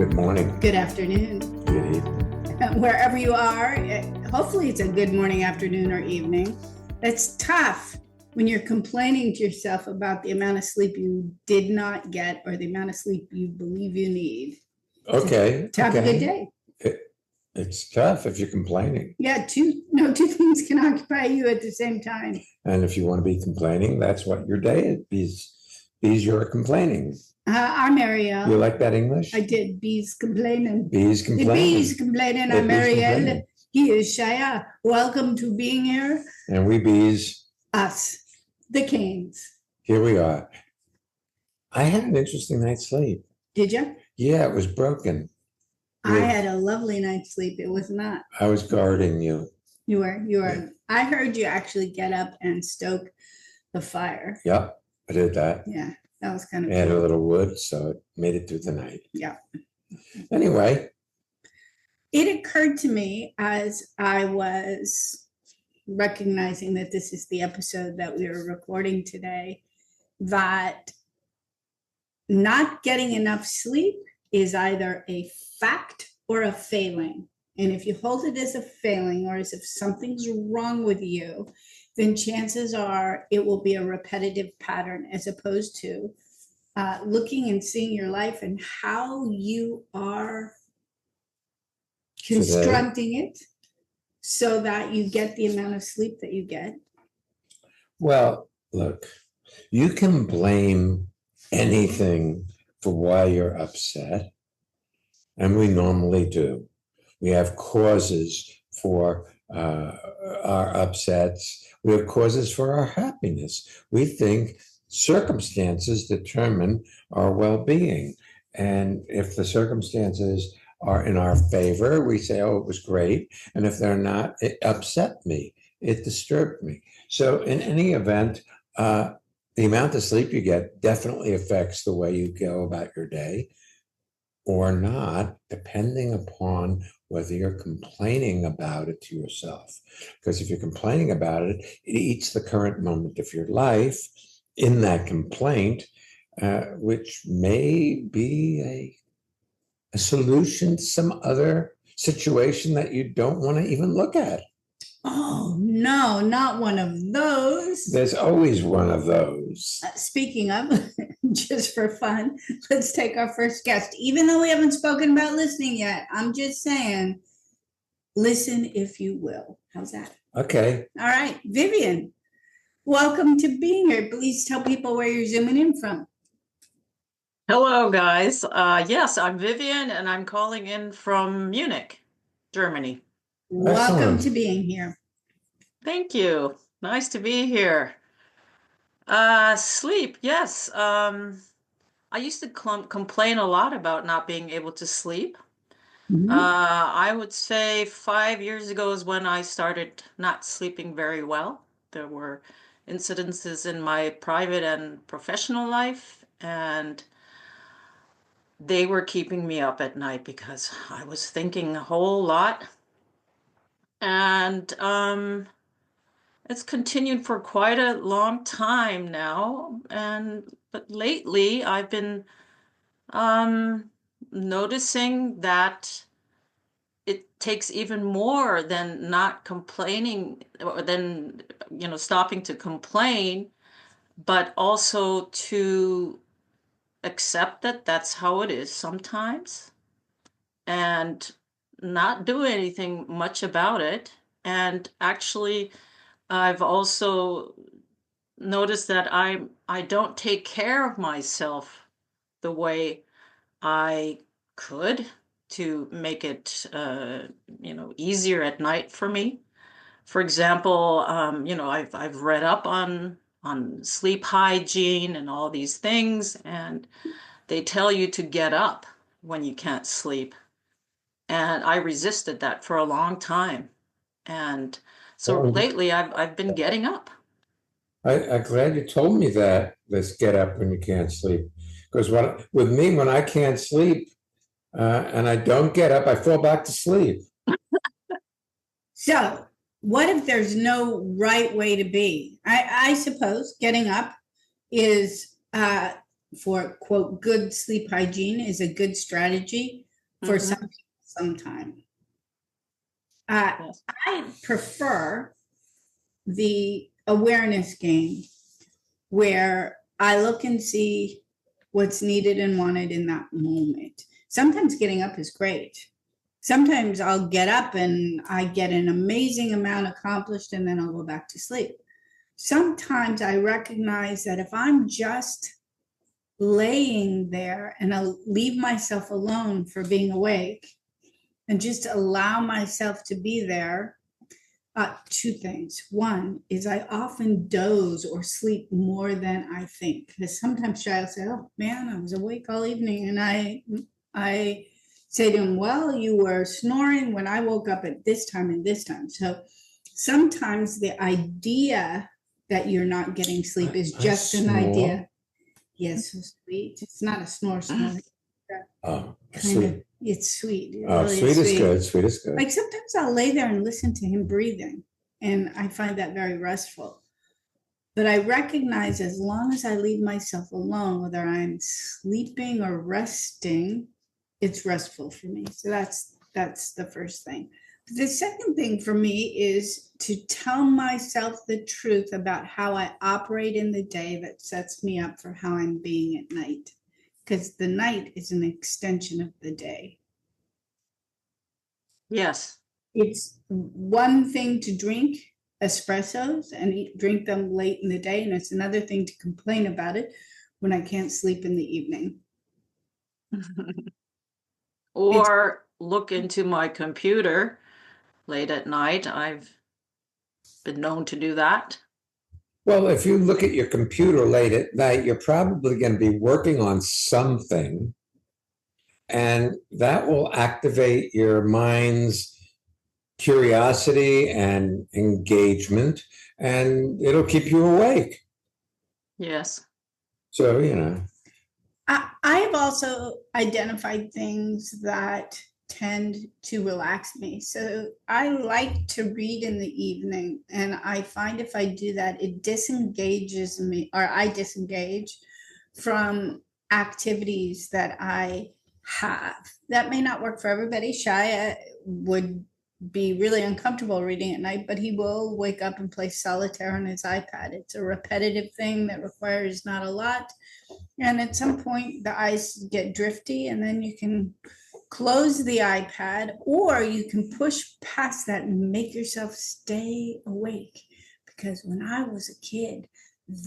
Good morning. Good afternoon. Good evening. Wherever you are, hopefully it's a good morning, afternoon, or evening. It's tough when you're complaining to yourself about the amount of sleep you did not get or the amount of sleep you believe you need. Okay. To have a good day. It's tough if you're complaining. Yeah, two things can occupy you at the same time. And if you want to be complaining, that's what your day is. Bees, you're complaining. I'm Ariel. You like that English? I did. Bees complaining. Bees complaining. The bees complaining. The I'm bees Ariel. complaining. He is Shaya. Welcome to being here. And we bees. Us, the Canes. Here we are. I had an interesting night's sleep. Did you? Yeah, it was broken. I had a lovely night's sleep. It was not. I was guarding you. You were. Yeah. I heard you actually get up and stoke the fire. Yep, I did that. Yeah, that was kind of I had cool. a little wood, so it made it through the night. Yeah. Anyway. It occurred to me as I was recognizing that this is the episode that we were recording today, that not getting enough sleep is either a fact or a failing. And if you hold it as a failing or as if something's wrong with you, then chances are it will be a repetitive pattern as opposed to looking and seeing your life and how you are constructing it so that you get the amount of sleep that you get. Well, look, you can blame anything for why you're upset, and we normally do. We have causes for our upsets. We have causes for our happiness. We think circumstances determine our well-being. And if the circumstances are in our favor, we say, oh, it was great. And if they're not, it upset me. It disturbed me. So in any event, the amount of sleep you get definitely affects the way you go about your day or not, depending upon whether you're complaining about it to yourself. Because if you're complaining about it, it eats the current moment of your life in that complaint, which may be a solution to some other situation that you don't want to even look at. Oh, no, not one of those. There's always one of those. Speaking of, just for fun, let's take our first guest. Even though we haven't spoken about listening yet, I'm just saying, listen if you will. How's that? Okay. All right, Vivian, welcome to being here. Please tell people where you're zooming in from. Hello, guys. Yes, I'm Vivian, and I'm calling in from Munich, Germany. Welcome Excellent. to being here. Thank you. Nice to be here. Sleep, yes. I used to complain a lot about not being able to sleep. I would say 5 years ago is when I started not sleeping very well. There were incidences in my private and professional life, and they were keeping me up at night because I was thinking a whole lot. And it's continued for quite a long time now. But lately I've been noticing that it takes even more than not complaining or than, stopping to complain, but also to accept that that's how it is sometimes and not do anything much about it. And actually, I've also noticed that I don't take care of myself the way I could to make it easier at night for me. For example, I've read up on sleep hygiene and all these things, and they tell you to get up when you can't sleep. And I resisted that for a long time. And so lately I've been getting up. I'm glad you told me that. Let's get up when you can't sleep. Because with me, when I can't sleep and I don't get up, I fall back to sleep. So what if there's no right way to be? I suppose getting up is for, quote, good sleep hygiene is a good strategy. for Mhm. some people sometime. Yes. I prefer the awareness game where I look and see what's needed and wanted in that moment. Sometimes getting up is great. Sometimes I'll get up and I get an amazing amount accomplished and then I'll go back to sleep. Sometimes I recognize that if I'm just laying there and I'll leave myself alone for being awake and just allow myself to be there, two things. One is I often doze or sleep more than I think. Because sometimes Shai will say, "Oh man, I was awake all evening," and I say to him, "Well, you were snoring when I woke up at this time and this time." So sometimes the idea that you're not getting sleep is I just an snore? idea. Yes, so sweet. It's not a snore. Oh, Kind sweet. of. It's sweet. It Oh, really sweet is sweet. good. Sweet is good. Like sometimes I'll lay there and listen to him breathing, and I find that very restful. But I recognize as long as I leave myself alone, whether I'm sleeping or resting, it's restful for me. So that's the first thing. The second thing for me is to tell myself the truth about how I operate in the day that sets me up for how I'm being at night. Because the night is an extension of the day. Yes. It's one thing to drink espressos and drink them late in the day, and it's another thing to complain about it when I can't sleep in the evening. Or look into my computer late at night. I've been known to do that. Well, if you look at your computer late at night, you're probably going to be working on something, and that will activate your mind's curiosity and engagement, and it'll keep you awake. Yes. So, you know, I've also identified things that tend to relax me. So I like to read in the evening, and I find if I do that, it disengages me, or I disengage from activities that I have. That may not work for everybody. Shia would be really uncomfortable reading at night, but he will wake up and play solitaire on his iPad. It's a repetitive thing that requires not a lot. And at some point, the eyes get drifty, and then you can close the iPad, or you can push past that and make yourself stay awake. Because when I was a kid,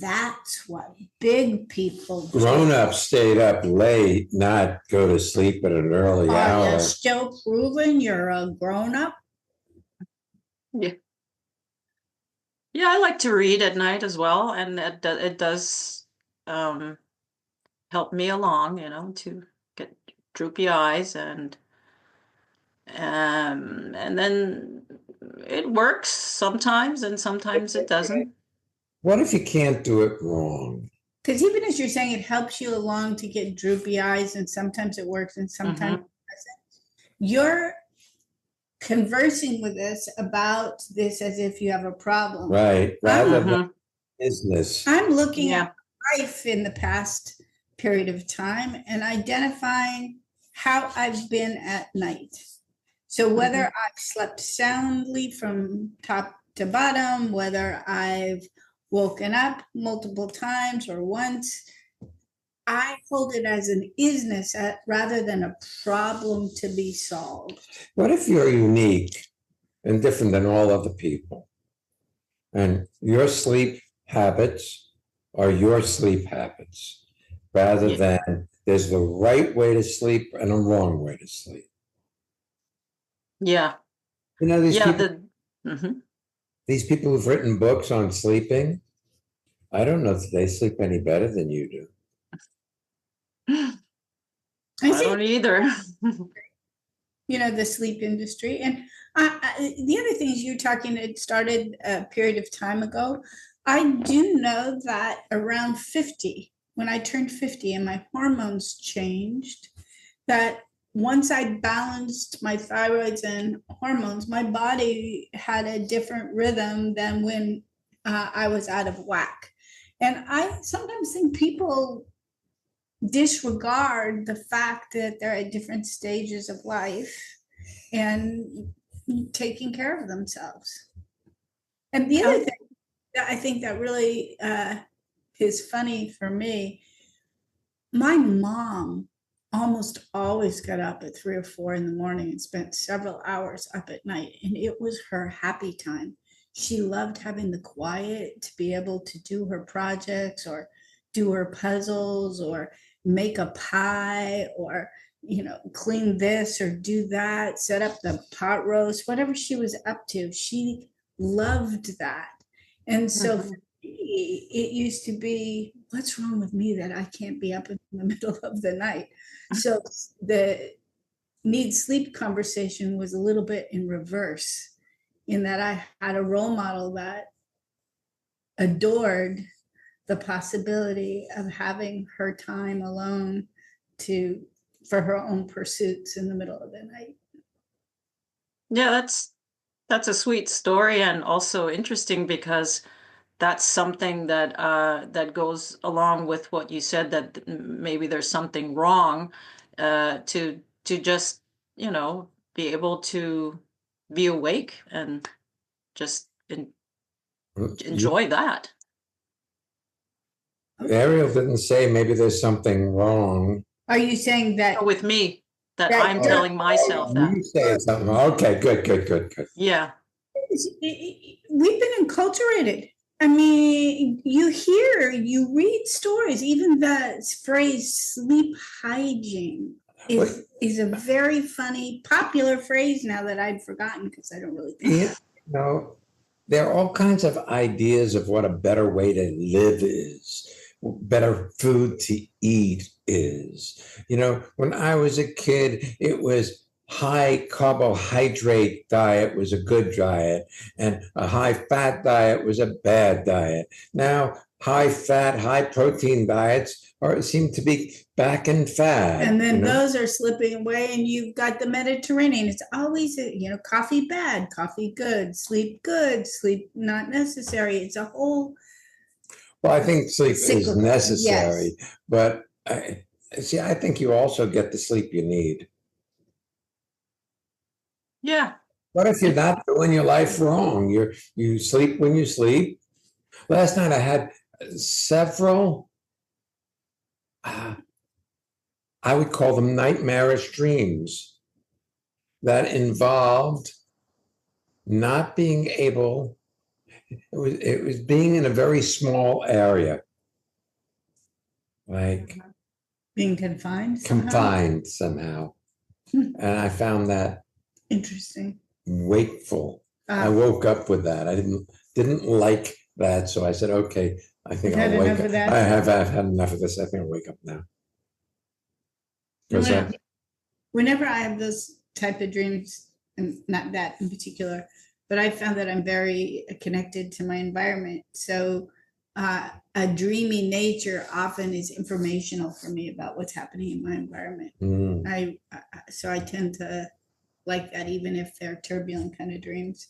that's what big people grown ups stayed up late, not go to sleep at an early Are you hour. still proving you're a grown up? Yeah. Yeah, I like to read at night as well, and it does help me along, to get droopy eyes, and then it works sometimes and sometimes it doesn't. What if you can't do it wrong? Because even as you're saying, it helps you along to get droopy eyes, and sometimes it works and sometimes it doesn't. You're conversing with us about this as if you have a problem. Right. Rather than Mhm. business. I'm looking Yeah. at life in the past period of time and identifying how I've been at night. So whether I've slept soundly from top to bottom, whether I've woken up multiple times or once, I hold it as an isness rather than a problem to be solved. What if you're unique and different than all other people? And your sleep habits are your sleep habits, rather Yeah. than there's the right way to sleep and a wrong way to sleep. Yeah. You know, Yeah. these people who've written books on sleeping, I don't know if they sleep any better than you do. I don't either. The sleep industry. And the other things you're talking, it started a period of time ago. I do know that around 50, when I turned 50 and my hormones changed, that once I balanced my thyroids and hormones, my body had a different rhythm than when I was out of whack. And I sometimes think people disregard the fact that they're at different stages of life and taking care of themselves. And the other thing that I think that really is funny for me, my mom almost always got up at 3 or 4 in the morning and spent several hours up at night, and it was her happy time. She loved having the quiet to be able to do her projects or do her puzzles or make a pie or clean this or do that, set up the pot roast, whatever she was up to. She loved that. And so for me, it used to be, what's wrong with me that I can't be up in the middle of the night? So the need sleep conversation was a little bit in reverse, in that I had a role model that adored the possibility of having her time alone for her own pursuits in the middle of the night. Yeah, that's a sweet story, and also interesting because that's something that that goes along with what you said, that maybe there's something wrong, to just be able to be awake and just enjoy that. Ariel didn't say maybe there's something wrong. Are you saying that With me, that That- I'm telling myself that. You say something. Okay, good. Yeah. we've been enculturated? I mean, you read stories, even the phrase sleep hygiene is a very funny, popular phrase now that I'd forgotten because I don't really think there are all kinds of ideas of what a better way to live is, better food to eat is. When I was a kid, it was high carbohydrate diet was a good diet, and a high fat diet was a bad diet. Now, high fat, high protein diets seem to be back in fad. And then those are slipping away, and you've got the Mediterranean. It's always, coffee bad, coffee good, sleep not necessary. It's a whole. Well, I think sleep is necessary, yes. But I think you also get the sleep you need. Yeah. What if you're not doing your life wrong? You sleep when you sleep. Last night I had several, I would call them nightmarish dreams that involved not being able, it was being in a very small area. Like being confined somehow. And I found that interesting. Wakeful. I woke up with that. I didn't like that, so I said, okay, I think I'll wake up. I've had enough of this. I think I'll wake up now. Whenever I have those type of dreams, and not that in particular, but I found that I'm very connected to my environment. So a dreamy nature often is informational for me about what's happening in my environment. So I tend to like that, even if they're turbulent kind of dreams.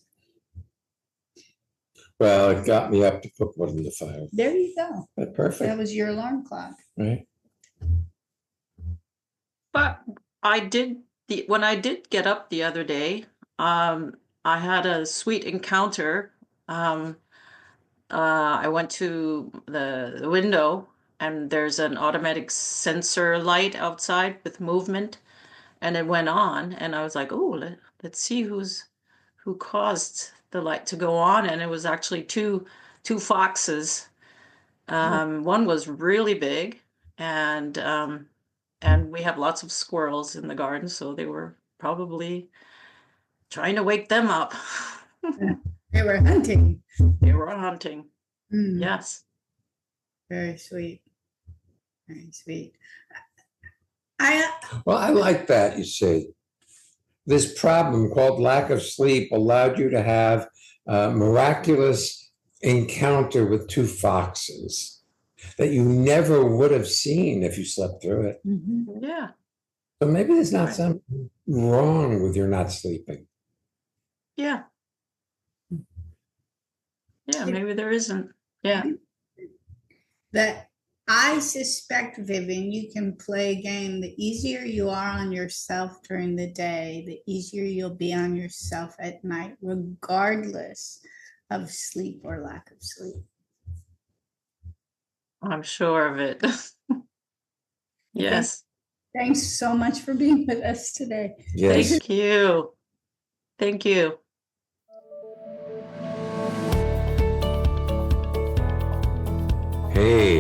Well, it got me up to put wood in the fire. There you go. Perfect. That was your alarm clock. Right. But when I did get up the other day, I had a sweet encounter. I went to the window, and there's an automatic sensor light outside with movement, and it went on, and I was like, oh, let's see who caused the light to go on. And it was actually two foxes. One was really big, and we have lots of squirrels in the garden, so they were probably trying to wake them up. They were hunting. Yes. Very sweet. Very sweet. Well, I like that, you see. This problem called lack of sleep allowed you to have a miraculous encounter with two foxes that you never would have seen if you slept through it. Yeah. So maybe there's not something wrong with your not sleeping. Yeah. Yeah, maybe there isn't. Yeah. That I suspect, Vivian, you can play a game. The easier you are on yourself during the day, the easier you'll be on yourself at night, regardless of sleep or lack of sleep. I'm sure of it. Yes. Thanks so much for being with us today. Yes. Thank you. Thank you. Hey,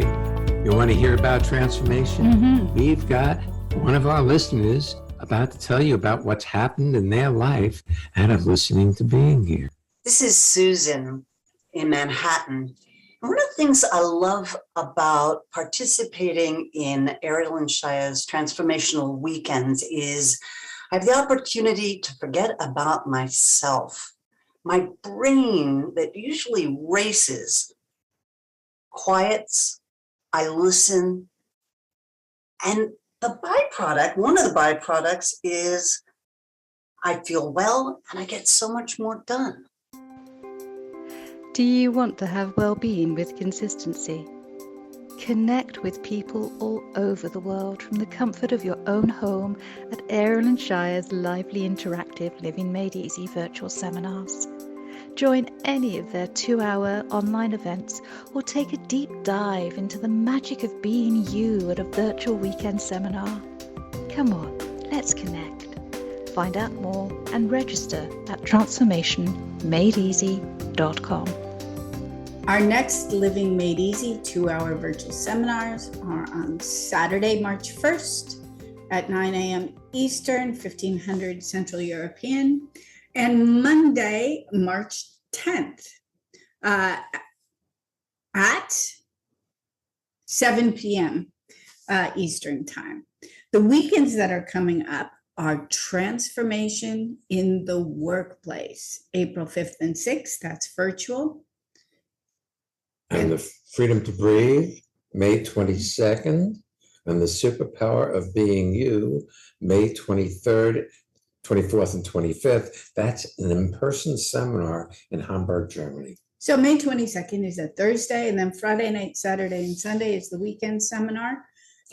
you want to hear about transformation? We've got one of our listeners about to tell you about what's happened in their life out of listening to being here. This is Susan in Manhattan. And one of the things I love about participating in Ariel and Shaya's transformational weekends is I have the opportunity to forget about myself. My brain that usually races quiets, I listen, and the byproduct, one of the byproducts is I feel well and I get so much more done. Do you want to have well-being with consistency? Connect with people all over the world from the comfort of your own home at Ariel and Shire's lively interactive Living Made Easy virtual seminars. Join any of their 2-hour online events or take a deep dive into the magic of being you at a virtual weekend seminar. Come on, let's connect. Find out more and register at transformationmadeeasy.com. Our next Living Made Easy 2-hour virtual seminars are on Saturday, March 1st at 9 a.m. Eastern, 1500 Central European, and Monday, March 10th at 7 p.m. Eastern Time. The weekends that are coming up are Transformation in the Workplace, April 5th and 6th, that's virtual. And the Freedom to Breathe, May 22nd, and the Superpower of Being You, May 23rd, 24th, and 25th. That's an in-person seminar in Hamburg, Germany. So May 22nd is a Thursday, and then Friday night, Saturday, and Sunday is the weekend seminar.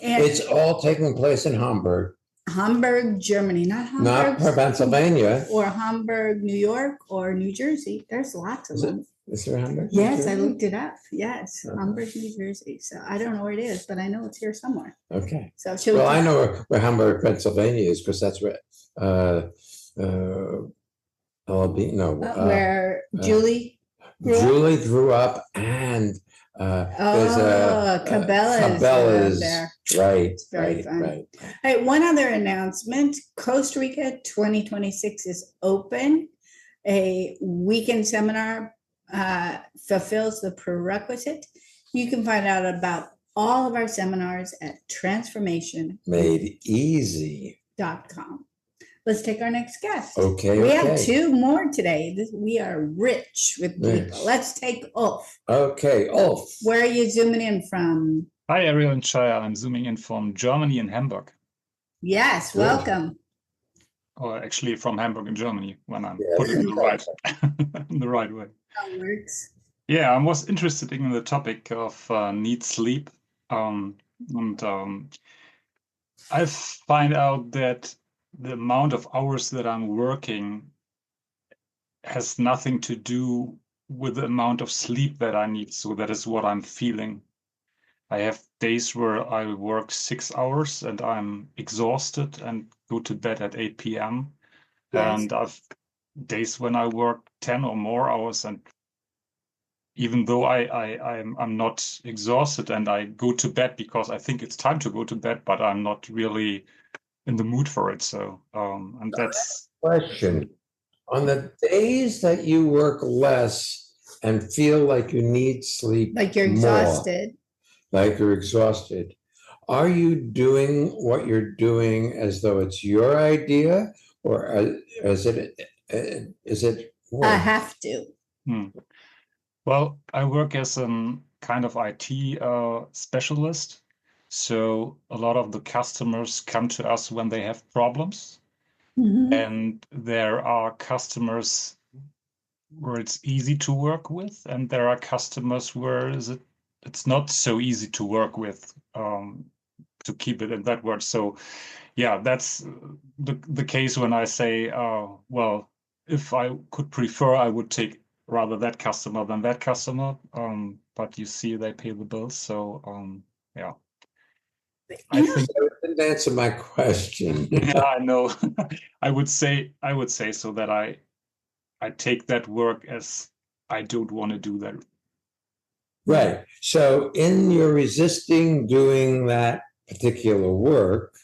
And It's all taking place in Hamburg, Hamburg, Germany, not not Hamburg, Pennsylvania. or Hamburg, New York, or New Jersey. There's lots of Is it? them. Is there Hamburg? Yes, I looked it up. Yes, Okay. Hamburg, New Jersey. So I don't know where it is, but I know it's here somewhere. Okay. So should Well, we? I know where Hamburg, Pennsylvania is because that's where Where Julie grew up? Julie grew up, and there's Cabela's there. Right, Very right, fun. right. All right, one other announcement. Costa Rica 2026 is open. A weekend seminar fulfills the prerequisite. You can find out about all of our seminars at Made easy. transformation.com. Let's take our next guest. Okay, We okay. have two more today. We are rich with people. Rich. Let's take Ulf. Okay, Ulf. Where are you zooming in from? Hi, Ariel and Shaya. I'm zooming in from Germany and Hamburg, Yes, Good. welcome. or actually from Hamburg in Germany when I'm Yes. put it in the right way. That works. Yeah, I was interested in the topic of need sleep, and I find out that the amount of hours that I'm working has nothing to do with the amount of sleep that I need. So that is what I'm feeling. I have days where I work 6 hours and I'm exhausted and go to bed at 8 p.m. Yes. And I've days when I work 10 or more hours, and even though I'm not exhausted and I go to bed because I think it's time to go to bed, but I'm not really in the mood for it. So and that's Question. On the days that you work less and feel like you need sleep, Like you're more, exhausted. like you're exhausted, are you doing what you're doing as though it's your idea, or is it work? I have to. Well, I work as a kind of IT specialist. So a lot of the customers come to us when they have problems. Mhm. And there are customers where it's easy to work with, and there are customers where it's not so easy to work with, to keep it in that word. So yeah, that's the case when I say, well, if I could prefer, I would take rather that customer than that customer. But you see, they pay the bills, so yeah. I think That didn't answer my question. yeah, I know. I would say so that I take that work as I don't want to do that. Right. So in your resisting doing that particular work,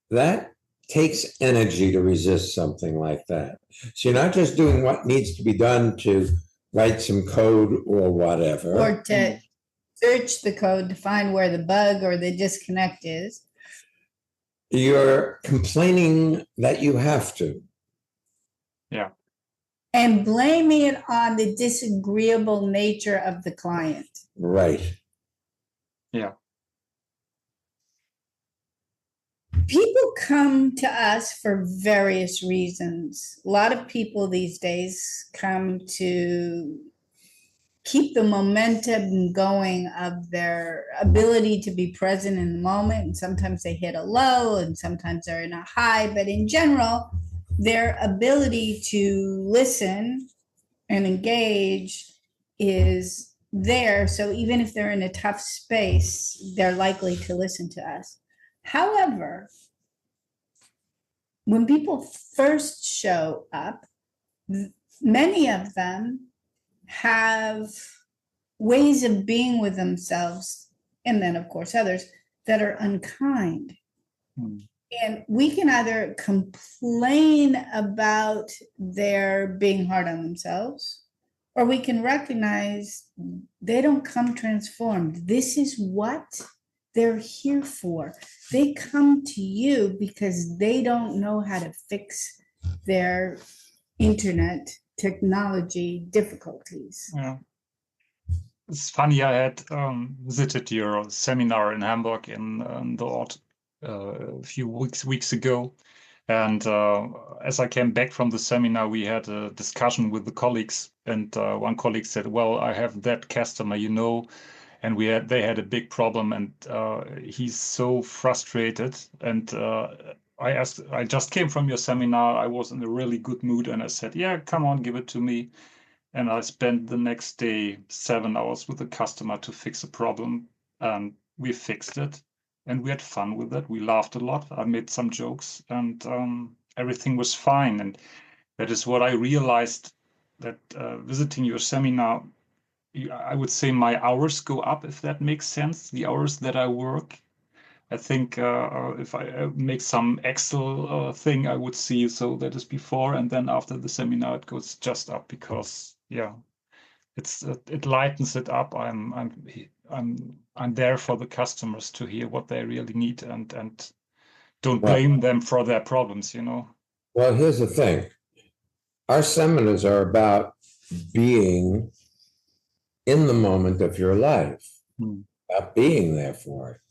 that takes energy to resist something like that. So you're not just doing what needs to be done to write some code or whatever. Or to search the code to find where the bug or the disconnect is. You're complaining that you have to. Yeah. And blaming it on the disagreeable nature of the client. Right. Yeah. People come to us for various reasons. A lot of people these days come to keep the momentum going of their ability to be present in the moment. And sometimes they hit a low and sometimes they're in a high, but in general, their ability to listen and engage is there. So even if they're in a tough space, they're likely to listen to us. However, when people first show up, many of them have ways of being with themselves, and then, of course, others that are unkind. And we can either complain about their being hard on themselves, or we can recognize they don't come transformed. This is what they're here for. They come to you because they don't know how to fix their internet technology difficulties. Yeah. It's funny, I had visited your seminar in Hamburg in the autumn a few weeks ago. And as I came back from the seminar, we had a discussion with the colleagues, and one colleague said, well, I have that customer, and they had a big problem, and he's so frustrated. And I just came from your seminar. I was in a really good mood, and I said, yeah, come on, give it to me. And I spent the next day 7 hours with the customer to fix a problem, and we fixed it. And we had fun with it. We laughed a lot. I made some jokes, and everything was fine. And that is what I realized, that visiting your seminar, I would say my hours go up, if that makes sense, the hours that I work. I think if I make some Excel thing, I would see, so that is before, and then after the seminar, it goes just up because, yeah, it lightens it up. I'm there for the customers to hear what they really need, and don't blame them for their problems, Well, here's the thing. Our seminars are about being in the moment of your life, about being there for it.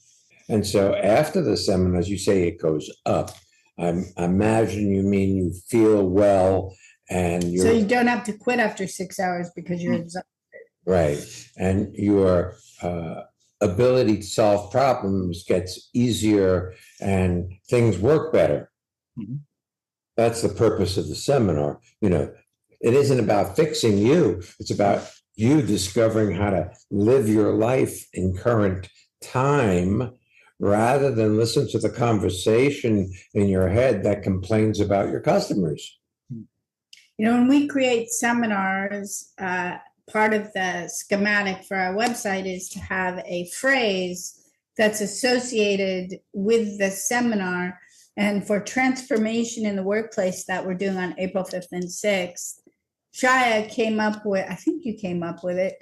And so after the seminars, you say it goes up. I imagine you mean you feel well, and So you don't have to quit after 6 hours because you're exhausted. right. And your ability to solve problems gets easier and things work better. That's the purpose of the seminar. It isn't about fixing you. It's about you discovering how to live your life in current time, rather than listen to the conversation in your head that complains about your customers. When we create seminars, part of the schematic for our website is to have a phrase that's associated with the seminar. And for transformation in the workplace that we're doing on April 5th and 6th, Shia came up with, I think you came up with it.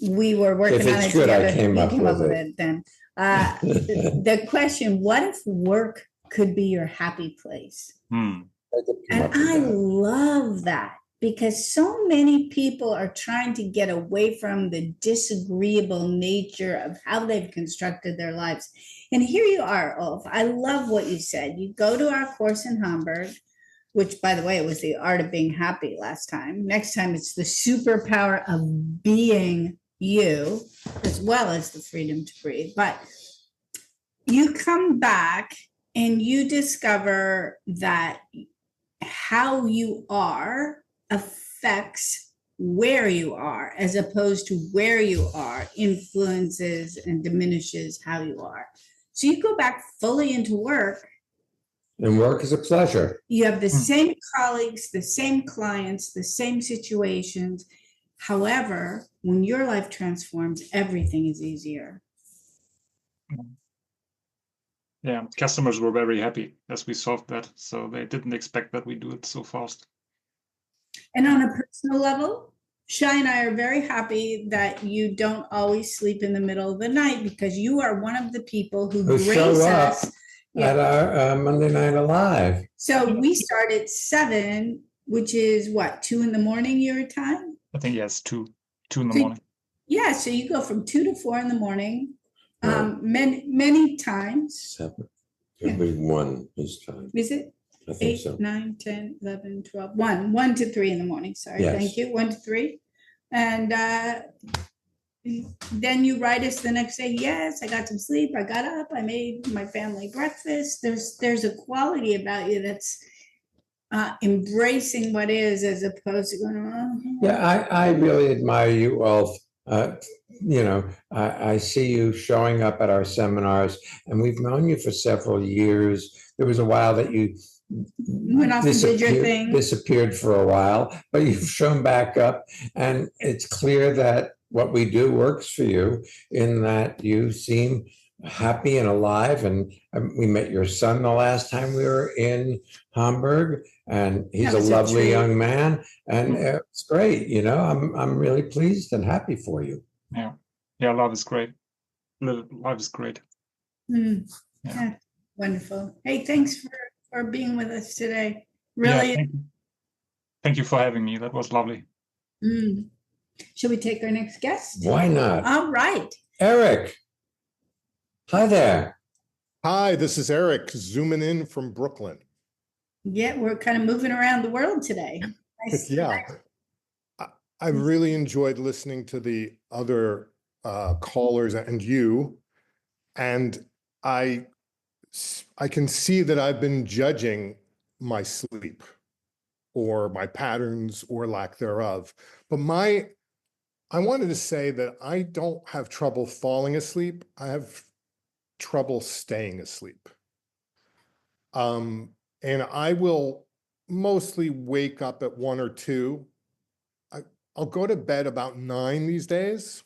We were working on it together. I came up with it then. The question, what if work could be your happy place? And I love that, because so many people are trying to get away from the disagreeable nature of how they've constructed their lives. And here you are, Ulf. I love what you said. You go to our course in Hamburg, which, by the way, was the art of being happy last time. Next time, it's the superpower of being you, as well as the freedom to breathe. But you come back and you discover that how you are affects where you are, as opposed to where you are influences and diminishes how you are. So you go back fully into work. And work is a pleasure. You have the same colleagues, the same clients, the same situations. However, when your life transforms, everything is easier. Yeah, customers were very happy as we solved that. So they didn't expect that we do it so fast. And on a personal level, Shai and I are very happy that you don't always sleep in the middle of the night, because you are one of the people who Who show grace up us. at our Monday Night Alive. So we start at 7, which is what, 2 in the morning your time? I think yes, two in the So- morning. Yeah, so you go from 2 to 4 in the morning, No. many times. 7. It'll be 1 this time. Is it? I think 8, so. 9, 10, 11, 12, 1 to 3 in the morning. Sorry, Yes. thank you. 1 to 3. And then you write us the next day, yes, I got some sleep, I got up, I made my family breakfast. There's a quality about you that's embracing what is, as opposed to going, oh. Yeah, I really admire you all. You know, I see you showing up at our seminars, and we've known you for several years. There was a while that you Went off and did your thing. disappeared for a while, but you've shown back up, and it's clear that what we do works for you, in that you seem happy and alive. And we met your son the last time we were in Hamburg, and he's That a was a lovely treat. young man, and it's great. You know, I'm really pleased and happy for you. Yeah, love is great. Life is great. Mm, Yeah. yeah, wonderful. Hey, thanks for being with us today. Yeah, Really. thank you for having me. That was lovely. Should we take our next guest? Why not? All right. Eric. Hi there. Hi, this is Eric zooming in from Brooklyn. Yeah, we're kind of moving around the world today. Nice. Yeah, I really enjoyed listening to the other callers and you, and I can see that I've been judging my sleep or my patterns or lack thereof. But I wanted to say that I don't have trouble falling asleep. I have trouble staying asleep. And I will mostly wake up at 1 or 2. I'll go to bed about 9 these days.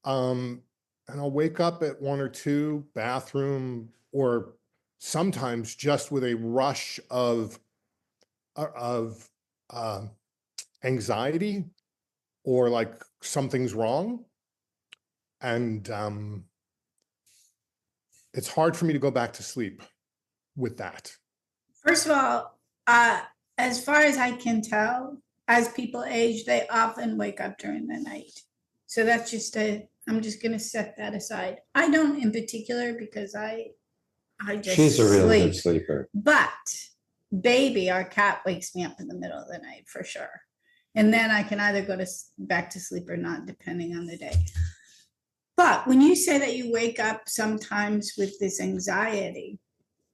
And I'll wake up at 1 or 2, bathroom, or sometimes just with a rush of anxiety, or like something's wrong. And it's hard for me to go back to sleep with that. First of all, as far as I can tell, as people age, they often wake up during the night. So that's I'm just going to set that aside. I don't in particular, because I just She's a real sleep. good sleeper. But Baby, our cat, wakes me up in the middle of the night for sure. And then I can either go back to sleep or not, depending on the day. But when you say that you wake up sometimes with this anxiety,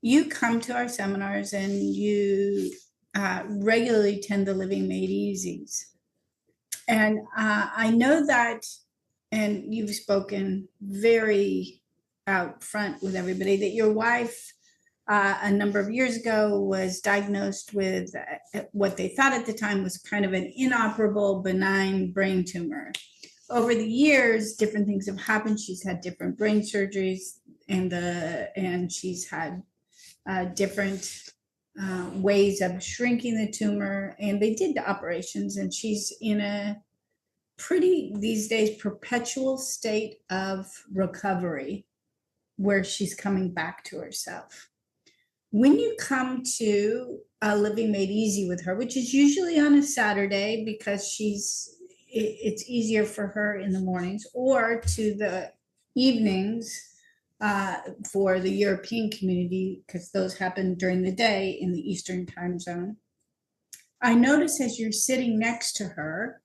you come to our seminars and you regularly attend the Living Made Easies. And I know that, and you've spoken very out front with everybody, that your wife a number of years ago was diagnosed with what they thought at the time was kind of an inoperable benign brain tumor. Over the years, different things have happened. She's had different brain surgeries, and she's had different ways of shrinking the tumor, and they did the operations, and she's in a pretty, these days, perpetual state of recovery, where she's coming back to herself. When you come to Living Made Easy with her, which is usually on a Saturday because it's easier for her in the mornings, or to the evenings for the European community, because those happen during the day in the Eastern time zone. I notice as you're sitting next to her,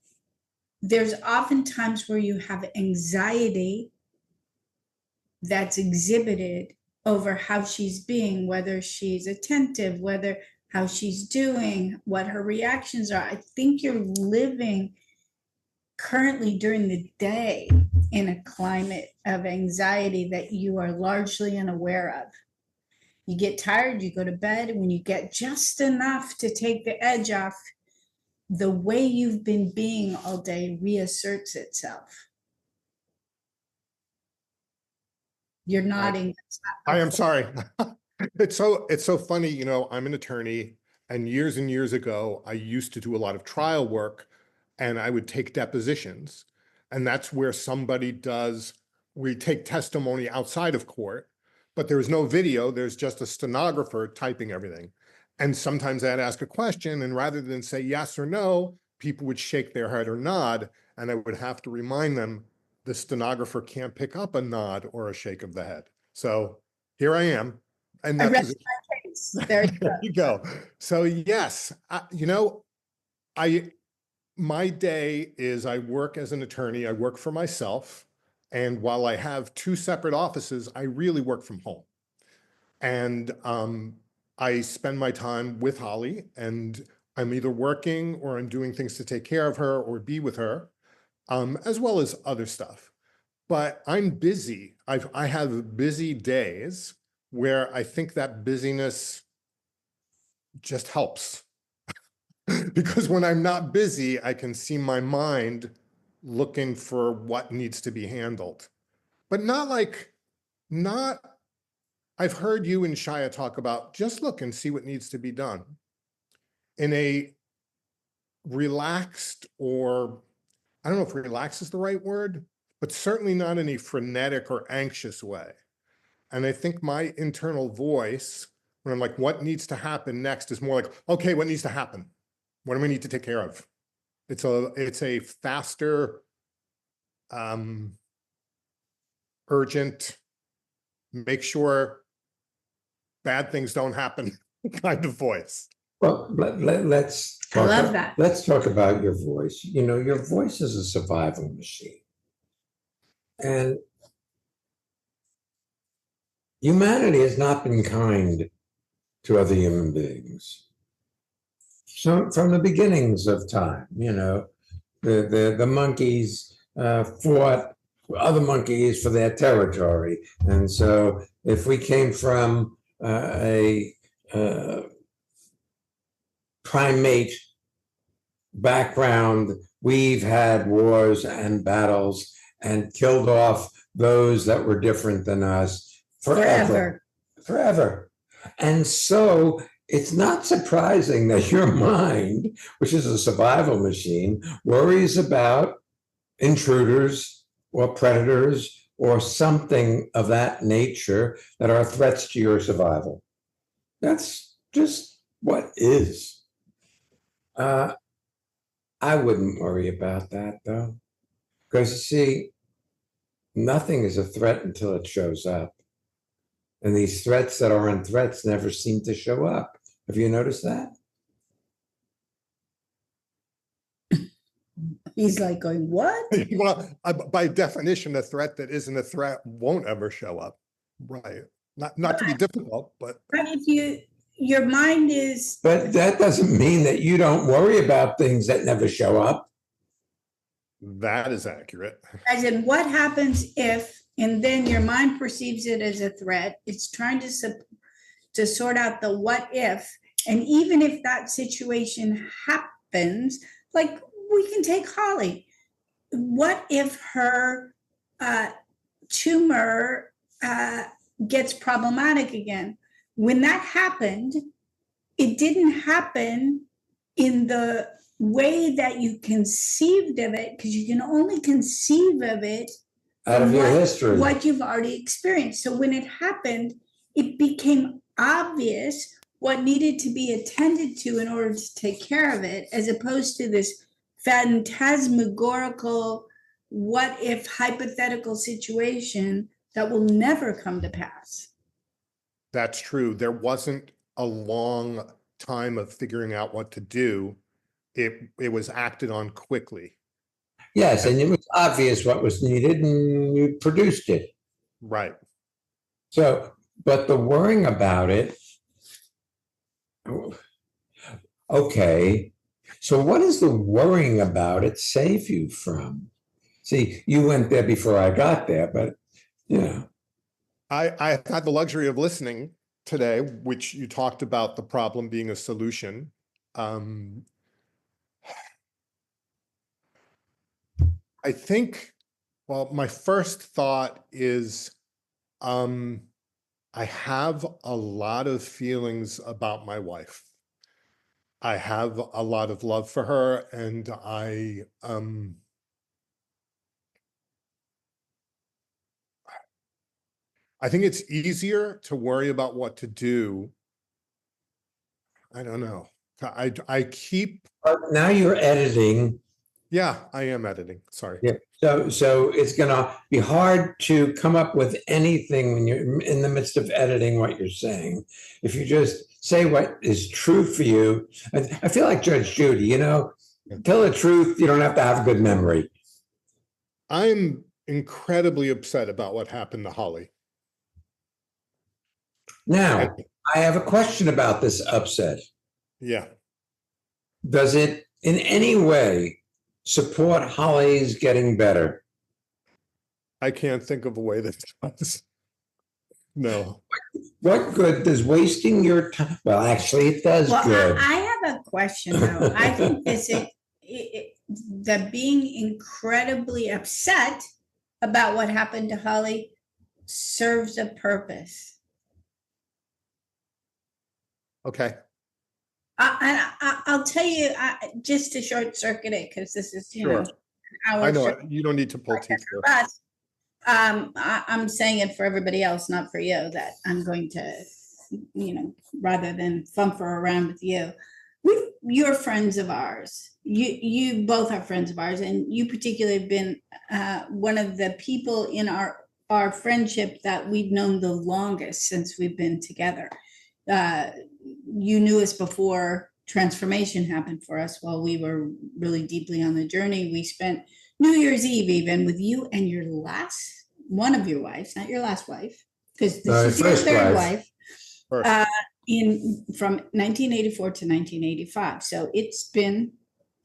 there's often times where you have anxiety that's exhibited over how she's being, whether she's attentive, whether how she's doing, what her reactions are. I think you're living currently during the day in a climate of anxiety that you are largely unaware of. You get tired, you go to bed, and when you get just enough to take the edge off, the way you've been being all day reasserts itself. You're nodding. I am sorry. It's so funny, you know, I'm an attorney, and years ago, I used to do a lot of trial work, and I would take depositions. And that's where we take testimony outside of court, but there's no video, there's just a stenographer typing everything. And sometimes I'd ask a question, and rather than say yes or no, people would shake their head or nod, and I would have to remind them the stenographer can't pick up a nod or a shake of the head. So here I am. And I that rest my case. There you go. there you go. So yes, you know, my day is I work as an attorney, I work for myself. And while I have two separate offices, I really work from home. And I spend my time with Holly, and I'm either working or I'm doing things to take care of her or be with her, as well as other stuff. But I'm busy. I have busy days where I think that busyness just helps. Because when I'm not busy, I can see my mind looking for what needs to be handled. But I've heard you and Shia talk about just look and see what needs to be done in a relaxed, or I don't know if relaxed is the right word, but certainly not in a frenetic or anxious way. And I think my internal voice, when I'm like, what needs to happen next, is more like, okay, what needs to happen? What do we need to take care of? It's a faster, urgent, make sure bad things don't happen kind of voice. Well, let's I love that. Let's talk about your voice. You know, your voice is a survival machine. And humanity has not been kind to other human beings. So from the beginnings of time, you know, the monkeys fought other monkeys for their territory. And so if we came from a primate background, we've had wars and battles and killed off those that were different than us forever. And so it's not surprising that your mind, which is a survival machine, worries about intruders or predators or something of that nature that are threats to your survival. That's just what is. I wouldn't worry about that, though, because you see, nothing is a threat until it shows up. And these threats that aren't threats never seem to show up. Have you noticed that? He's like going, what? Well, by definition, a threat that isn't a threat won't ever show up. Right. Not to be difficult, but If your mind is. But that doesn't mean that you don't worry about things that never show up. that is accurate. As in, what happens if, and then your mind perceives it as a threat. It's trying to sort out the what if. And even if that situation happens, like we can take Holly. What if her tumor gets problematic again? When that happened, it didn't happen in the way that you conceived of it, because you can only conceive of it Out of your history. what you've already experienced. So when it happened, it became obvious what needed to be attended to in order to take care of it, as opposed to this phantasmagorical what if hypothetical situation that will never come to pass. That's true. There wasn't a long time of figuring out what to do. It was acted on quickly. Yes, and it was obvious what was needed, and you produced it. Right. So, but the worrying about it, okay. So, what does the worrying about it save you from? See, you went there before I got there, but you know, I had the luxury of listening today, which you talked about the problem being a solution. I think, well, my first thought is I have a lot of feelings about my wife. I have a lot of love for her, and I think it's easier to worry about what to do. I don't know. I keep, now you're editing. yeah, I am editing. Sorry. Yeah. So it's gonna be hard to come up with anything when you're in the midst of editing what you're saying. If you just say what is true for you, I feel like Judge Judy, tell the truth. You don't have to have a good memory. I'm incredibly upset about what happened to Holly. Now, I have a question about this upset. Yeah. Does it in any way support Holly's getting better? I can't think of a way that does. No. What good does wasting your time? Well, actually, it does Well, good. I have a question though. I think the being incredibly upset about what happened to Holly serves a purpose. Okay. I'll tell you, just to short circuit it, because this is, Sure. an hour I know show it. You don't need to pull teeth for here. us. I'm saying it for everybody else, not for you, that I'm going to, rather than thumper around with you. You're friends of ours. You both are friends of ours, and you particularly have been one of the people in our friendship that we've known the longest since we've been together. You knew us before transformation happened for us while we were really deeply on the journey. We spent New Year's Eve even with you and your one of your wives, not your last wife, because this is your third wife. First. From 1984 to 1985. So it's been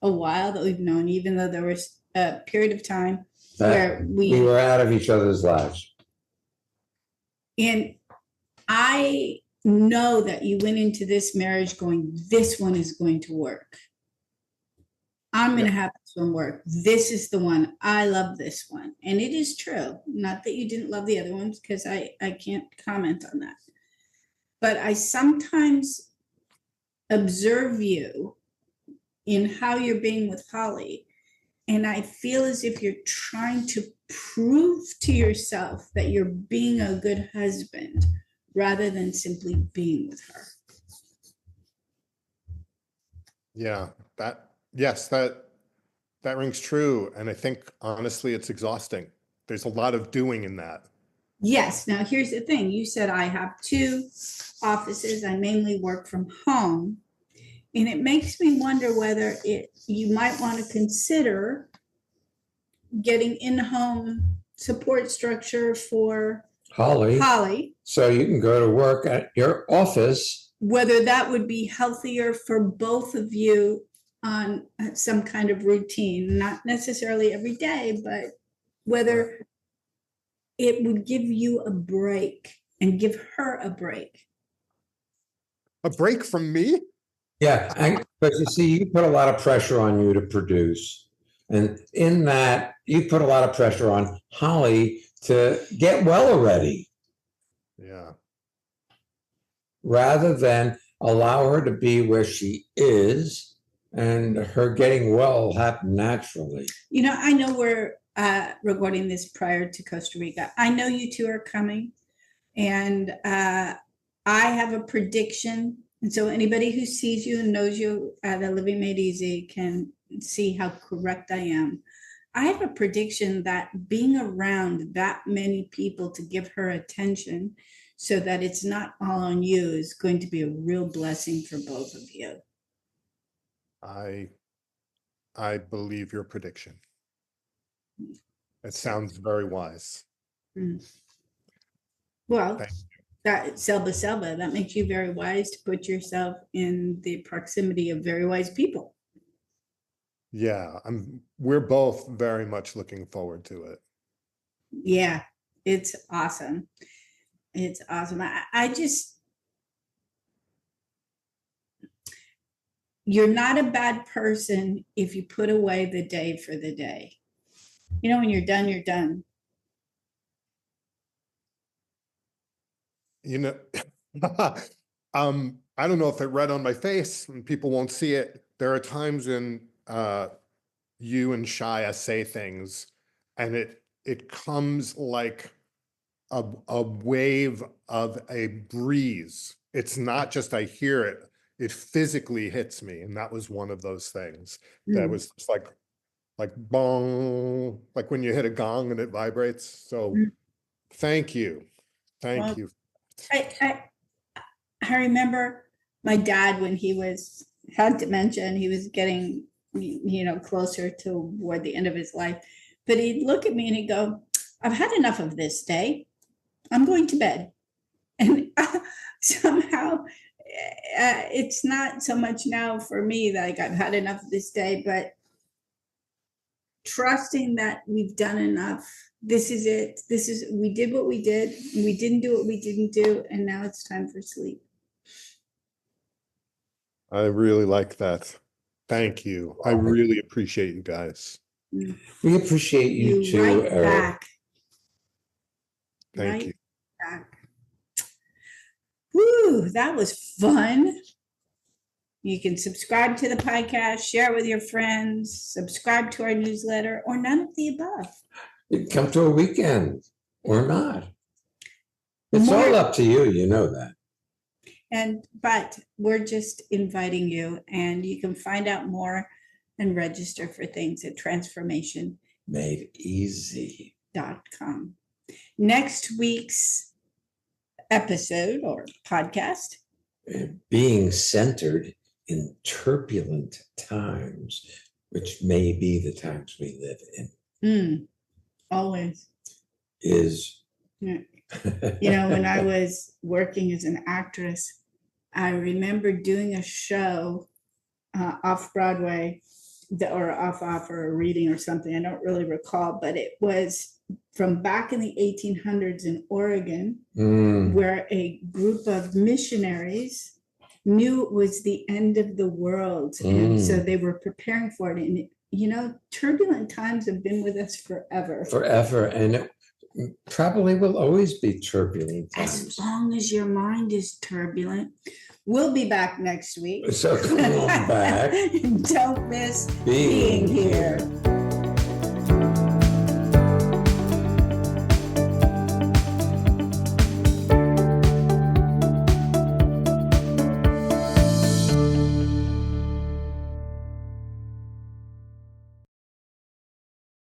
a while that we've known, even though there was a period of time where we were out of each other's lives. And I know that you went into this marriage going, this one is going to work. I'm going to have this one work. This is the one. I love this one. And it is true. Not that you didn't love the other ones, because I can't comment on that. But I sometimes observe you in how you're being with Holly, and I feel as if you're trying to prove to yourself that you're being a good husband rather than simply being with her. Yeah, that rings true. And I think honestly, it's exhausting. There's a lot of doing in that. Yes. Now, here's the thing. You said I have 2 offices. I mainly work from home. And it makes me wonder whether you might want to consider getting in-home support structure for Holly. So you can go to work at your office. Whether that would be healthier for both of you on some kind of routine, not necessarily every day, but whether it would give you a break and give her a break. A break from me? Yeah, but you see, you put a lot of pressure on you to produce. And in that, you put a lot of pressure on Holly to get well already. Yeah. Rather than allow her to be where she is, and her getting well will happen naturally. I know we're recording this prior to Costa Rica. I know you 2 are coming, and I have a prediction. And so anybody who sees you and knows you at A Living Made Easy can see how correct I am. I have a prediction that being around that many people to give her attention so that it's not all on you is going to be a real blessing for both of you. I believe your prediction. It sounds very wise. Well, Thank that Selba, that makes you very wise to put yourself in the proximity of very wise people. Yeah, we're both very much looking forward to it. Yeah, it's awesome. It's awesome. I just, you're not a bad person if you put away the day for the day. You know, when you're done, you're done. You know, I don't know if it read on my face and people won't see it. There are times when you and Shia say things and it comes like a wave of a breeze. It's not just I hear it, it physically hits me. And that was one of those things that was just like bong, like when you hit a gong and it vibrates. So thank you. Thank Well, you. I remember my dad when he had dementia and he was getting, closer toward the end of his life. But he'd look at me and he'd go, I've had enough of this day. I'm going to bed. And somehow it's not so much now for me that like I've had enough of this day, but trusting that we've done enough. This is it. We did what we did. We didn't do what we didn't do. And now it's time for sleep. I really like that. Thank you. I really appreciate you guys. We appreciate you too, right Eric. back. Thank Right you. back. Woo, that was fun. You can subscribe to the podcast, share it with your friends, subscribe to our newsletter, or none of the above. You come to a weekend or not. It's all up to you, you know that. But we're just inviting you, and you can find out more and register for things at transformationmadeeasy.com. Next week's episode or podcast, being centered in turbulent times, which may be the times we live in. Always is when I was working as an actress, I remember doing a show off Broadway or off or a reading or something. I don't really recall, but it was from back in the 1800s in Oregon, where a group of missionaries knew it was the end of the world. And so they were preparing for it. And, turbulent times have been with us forever. Forever. And it probably will always be turbulent times. As long as your mind is turbulent. We'll be back next week. So come on back. Don't miss being being here. here.